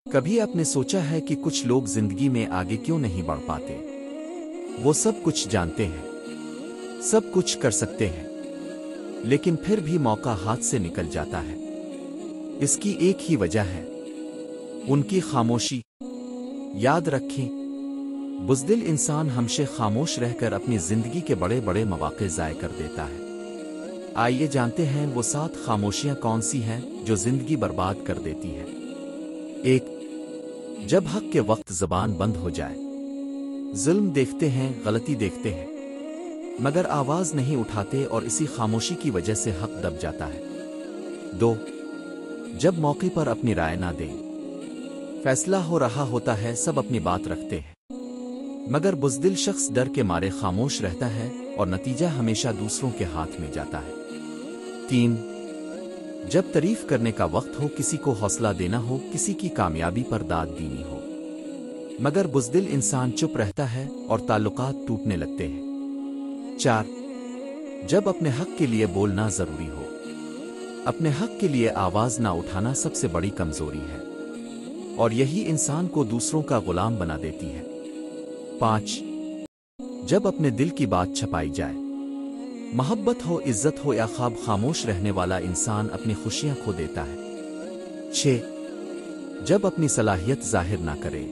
کبھی آپ نے سوچا ہے کہ کچھ لوگ زندگی میں آگے کیوں نہیں بڑھ پاتے؟ وہ سب کچھ جانتے ہیں، سب کچھ کر سکتے ہیں، لیکن پھر بھی موقع ہاتھ سے نکل جاتا ہے۔ اس کی ایک ہی وجہ ہے، ان کی خاموشی۔ یاد رکھیں، بزدل انسان ہمیشہ خاموش رہ کر اپنی زندگی کے بڑے بڑے مواقع ضائع کر دیتا ہے۔ آئیے جانتے ہیں وہ 7 خاموشیاں کون سی ہیں جو زندگی برباد کر دیتی ہیں۔ 1، جب حق کے وقت زبان بند ہو جائے۔ ظلم دیکھتے ہیں، غلطی دیکھتے ہیں، مگر آواز نہیں اٹھاتے اور اسی خاموشی کی وجہ سے حق دب جاتا ہے۔ 2، جب موقع پر اپنی رائے نہ دیں۔ فیصلہ ہو رہا ہوتا ہے، سب اپنی بات رکھتے ہیں، مگر بزدل شخص ڈر کے مارے خاموش رہتا ہے اور نتیجہ ہمیشہ دوسروں کے ہاتھ میں جاتا ہے۔ 3، جب تعریف کرنے کا وقت ہو، کسی کو حوصلہ دینا ہو، کسی کی کامیابی پر داد دینی ہو، مگر بزدل انسان چپ رہتا ہے اور تعلقات ٹوٹنے لگتے ہیں۔ 4، جب اپنے حق کے لیے بولنا ضروری ہو۔ اپنے حق کے لیے آواز نہ اٹھانا سب سے بڑی کمزوری ہے، اور یہی انسان کو دوسروں کا غلام بنا دیتی ہے۔ 5، جب اپنے دل کی بات چھپائی جائے۔ محبت ہو، عزت ہو یا خواب، خاموش رہنے والا انسان اپنی خوشیاں کھو دیتا ہے۔ 6، جب اپنی صلاحیت ظاہر نہ کرے۔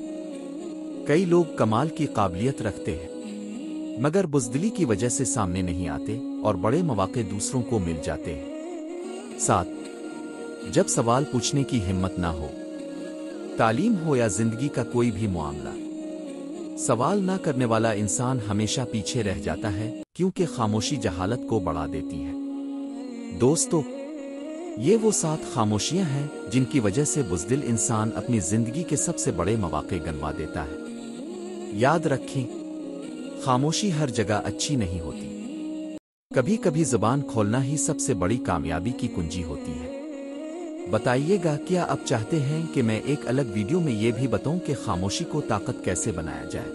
کئی لوگ کمال کی قابلیت رکھتے ہیں، مگر بزدلی کی وجہ سے سامنے نہیں آتے اور بڑے مواقع دوسروں کو مل جاتے ہیں۔ 7، جب سوال پوچھنے کی ہمت نہ ہو۔ تعلیم ہو یا زندگی کا کوئی بھی معاملہ، سوال نہ کرنے والا انسان ہمیشہ پیچھے رہ جاتا ہے، کیونکہ خاموشی جہالت کو بڑھا دیتی ہے۔ دوستو، یہ وہ 7 خاموشیاں ہیں جن کی وجہ سے بزدل انسان اپنی زندگی کے سب سے بڑے مواقع گنوا دیتا ہے۔ یاد رکھیں، خاموشی ہر جگہ اچھی نہیں ہوتی۔ کبھی کبھی زبان کھولنا ہی سب سے بڑی کامیابی کی کنجی ہوتی ہے۔ بتائیے گا کیا آپ چاہتے ہیں کہ میں ایک الگ ویڈیو میں یہ بھی بتاؤں کہ خاموشی کو طاقت کیسے بنایا جائے؟